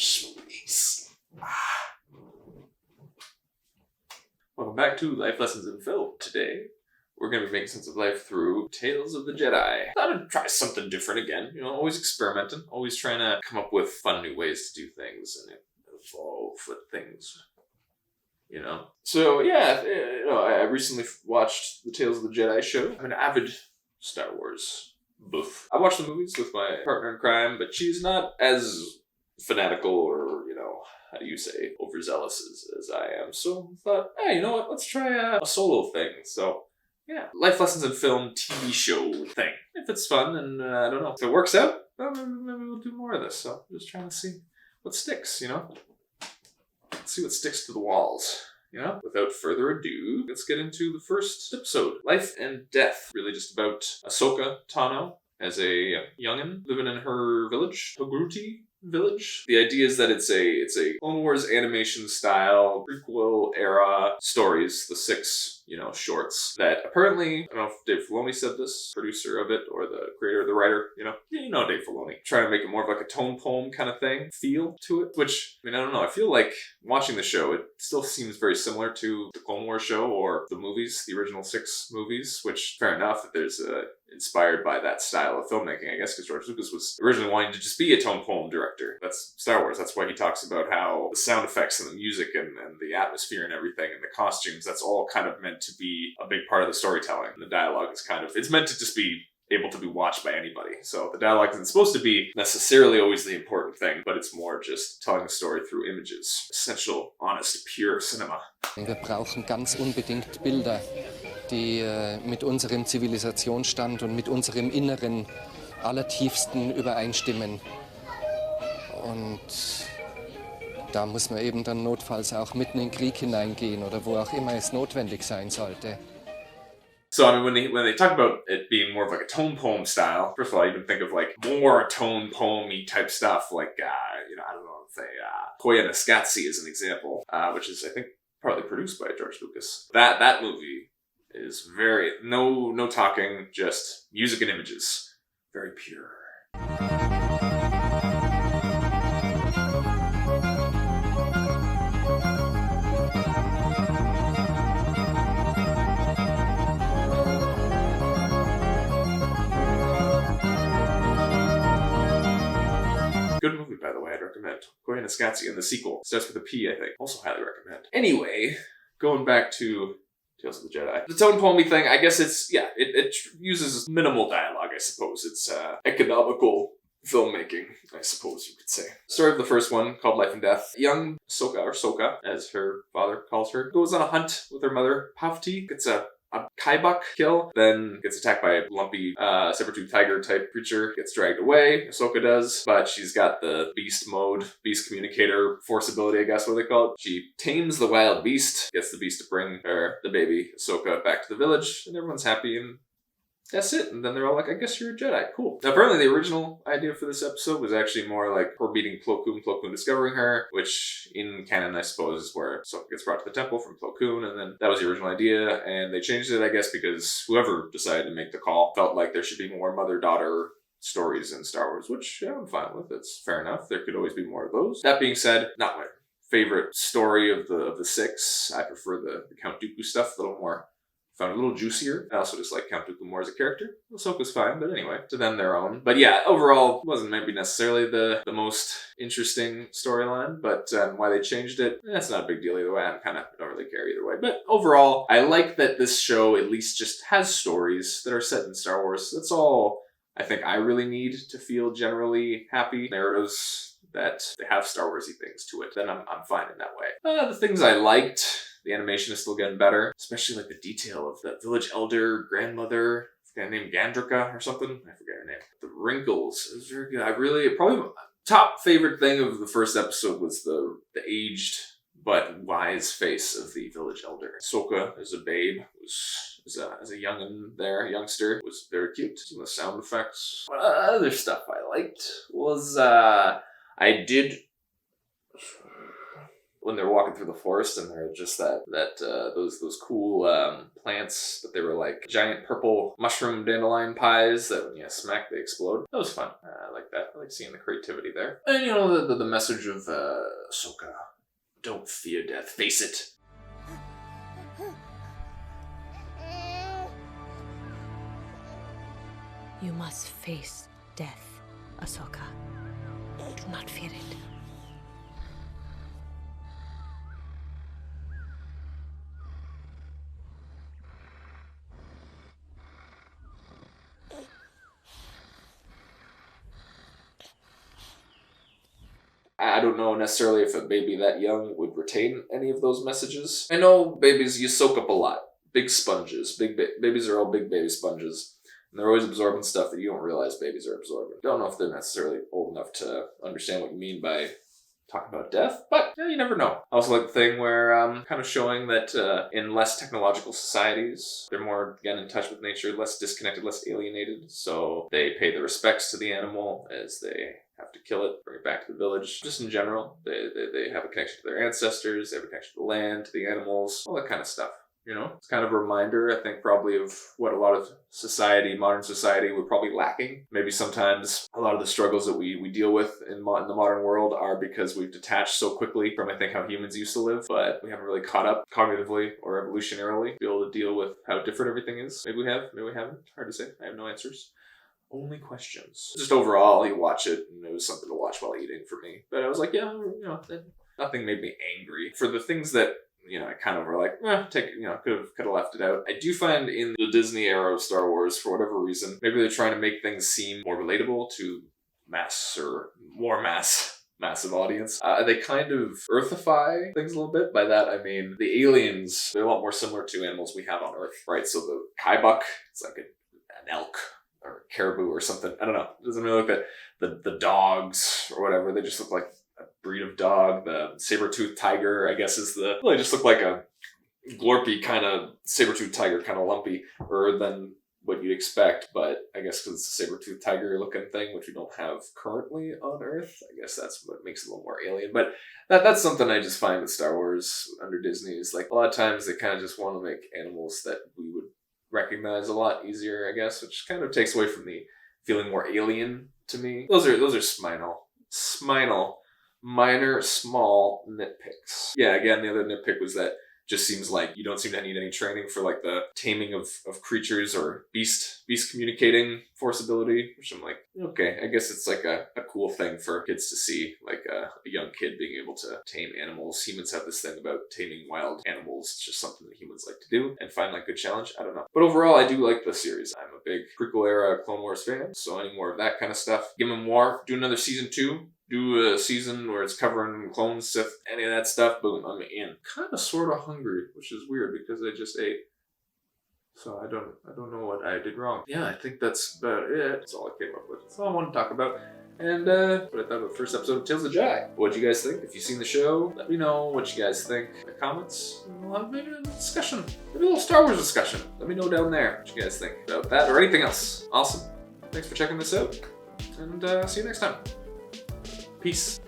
space. Welcome back to Life Lessons in Film. Today, we're going to be making sense of life through Tales of the Jedi. Thought I'd try something different again. Always experimenting. Always trying to come up with fun new ways to do things and evolve with things. So, yeah, I recently watched the Tales of the Jedi show. I'm an avid Star Wars buff. I watched the movies with my partner in crime, but she's not as fanatical or, how do you say, overzealous as I am. So I thought, hey, you know what? Let's try a solo thing. So, yeah, Life Lessons in Film TV show thing. If it's fun, and I don't know. If it works out, well, maybe we'll do more of this. So I'm just trying to see what sticks, Let's see what sticks to the walls. Without further ado, let's get into the first episode. Life and Death. Really just about Ahsoka Tano as a youngin' living in her village, Togruti village. The idea is that it's a Clone Wars animation style prequel era stories, the 6 shorts that apparently, I don't know if Dave Filoni said this, producer of it or the creator, the writer, Dave Filoni, trying to make it more of like a tone poem kind of thing, feel to it, which, I don't know, I feel like watching the show, it still seems very similar to the Clone Wars show or the movies, the original 6 movies, which fair enough that there's inspired by that style of filmmaking, I guess, because George Lucas was originally wanting to just be a tone poem director. That's Star Wars. That's why he talks about how the sound effects and the music and the atmosphere and everything and the costumes, that's all kind of meant to be a big part of the storytelling. And the dialogue is it's meant to just be able to be watched by anybody. So the dialogue isn't supposed to be necessarily always the important thing, but it's more just telling the story through images. Essential, honest, pure cinema. Wir brauchen ganz unbedingt Bilder, die mit unserem Zivilisationsstand und mit unserem Inneren allertiefsten übereinstimmen. Und da muss man eben dann notfalls auch mitten in den Krieg hineingehen oder wo auch immer es notwendig sein sollte. So, when they talk about it being more of like a tone poem style, first of all, you can think of like more tone poem-y type stuff, like, I don't know, say, Koya Naskatsi is an example, which is, I think, partly produced by George Lucas. That movie is very, no talking, just music and images. Very pure. Good movie, by the way, I'd recommend. Koya Naskatsi and the sequel. Starts with a P, I think. Also highly recommend. Anyway, going back to Tales of the Jedi. The tone poem-y thing, I guess it uses minimal dialogue, I suppose. It's economical filmmaking, I suppose you could say. Story of the first one, called Life and Death. Young Ahsoka, as her father calls her, goes on a hunt with her mother, Pavti. Gets a Kaibuk kill, then gets attacked by a lumpy saber-toothed tiger type creature, gets dragged away, Ahsoka does, but she's got the beast mode, beast communicator force ability, I guess what they call it. She tames the wild beast, gets the beast to bring her, the baby, Ahsoka, back to the village, and everyone's happy, and that's it. And then they're all like, I guess you're a Jedi. Cool. Now, apparently the original idea for this episode was actually more like her meeting Plo Koon, Plo Koon discovering her, which in canon, I suppose, is where Ahsoka gets brought to the temple from Plo Koon, and then that was the original idea, and they changed it, I guess, because whoever decided to make the call felt like there should be more mother-daughter stories in Star Wars, which I'm fine with. It's fair enough. There could always be more of those. That being said, not my favorite story of the 6. I prefer the Count Dooku stuff, a little more. Found a little juicier. I also just like Count Dooku more as a character. Ahsoka's fine, but anyway, to them their own. But yeah, overall, wasn't maybe necessarily the most interesting storyline, but why they changed it, that's not a big deal either way. I don't really care either way. But overall, I like that this show at least just has stories that are set in Star Wars. That's all I think I really need to feel generally happy. Narratives that they have Star Warsy things to it, then I'm fine in that way. The things I liked, the animation is still getting better, especially like the detail of the village elder, grandmother, a guy named Gandrika or something. I forget her name. The wrinkles is very good. Probably top favorite thing of the first episode was the aged but wise face of the village elder. Ahsoka as a babe as a youngster, was very cute. Some of the sound effects. Other stuff I liked was I did when they're walking through the forest and they're just those cool plants, but they were like giant purple mushroom dandelion pies that when you smack they explode. That was fun. I like that. I like seeing the creativity there. And the message of Ahsoka, don't fear death, face it. You must face death, Ahsoka. Do not fear it. I don't know necessarily if a baby that young would retain any of those messages. I know babies, you soak up a lot. Big sponges. Babies are all big baby sponges. And they're always absorbing stuff that you don't realize babies are absorbing. Don't know if they're necessarily old enough to understand what you mean by talking about death, but you never know. I also like the thing where kind of showing that in less technological societies, they're more, again, in touch with nature, less disconnected, less alienated. So they pay the respects to the animal as they have to kill it, bring it back to the village. Just in general, they have a connection to their ancestors, they have a connection to the land, to the animals, all that kind of stuff. It's kind of a reminder, I think, probably of what a lot of modern society, would probably lacking. Maybe sometimes a lot of the struggles that we deal with in the modern world are because we've detached so quickly from, I think, how humans used to live, but we haven't really caught up cognitively or evolutionarily to be able to deal with how different everything is. Maybe we have, maybe we haven't. Hard to say. I have no answers. Only questions. Just overall, you watch it, and it was something to watch while eating for me. But I was like, nothing made me angry. For the things that I kind of were like, could have left it out. I do find in the Disney era of Star Wars, for whatever reason, maybe they're trying to make things seem more relatable to massive audience. They kind of earthify things a little bit. By that, I mean, the aliens, they're a lot more similar to animals we have on Earth, right? So the Kaibuck, it's like an elk or a caribou or something. I don't know. It doesn't really look like the dogs or whatever. They just look like a breed of dog. The saber-toothed tiger, I guess, they just look like a glorpy kind of saber-toothed tiger, kind of lumpy, than what you'd expect, but I guess because it's a saber-toothed tiger looking thing, which we don't have currently on Earth, I guess that's what makes it a little more alien. But that's something I just find with Star Wars under Disney is like a lot of times they kind of just want to make animals that we would recognize a lot easier, I guess, which kind of takes away from the feeling more alien to me. Those are minor, small nitpicks. Yeah, again, the other nitpick was that just seems like you don't seem to need any training for like the taming of creatures or beast communicating force ability, which I'm like, okay, I guess it's like a cool thing for kids to see, like a young kid being able to tame animals. Humans have this thing about taming wild animals. It's just something that humans like to do and find like good challenge. I don't know. But overall, I do like the series. I'm a big prequel era Clone Wars fan, so any more of that kind of stuff. Give them more. Do another season 2. Do a season where it's covering clones, Sith, any of that stuff, boom, I'm in. Kind of sort of hungry, which is weird because I just ate. So I don't know what I did wrong. Yeah, I think that's about it. That's all I came up with. That's all I want to talk about. And what I thought about the first episode of Tales of the Jedi. What do you guys think? If you've seen the show, let me know what you guys think in the comments. And we'll have maybe a discussion. Maybe a little Star Wars discussion. Let me know down there what you guys think about that or anything else. Awesome. Thanks for checking this out. And see you next time. Peace.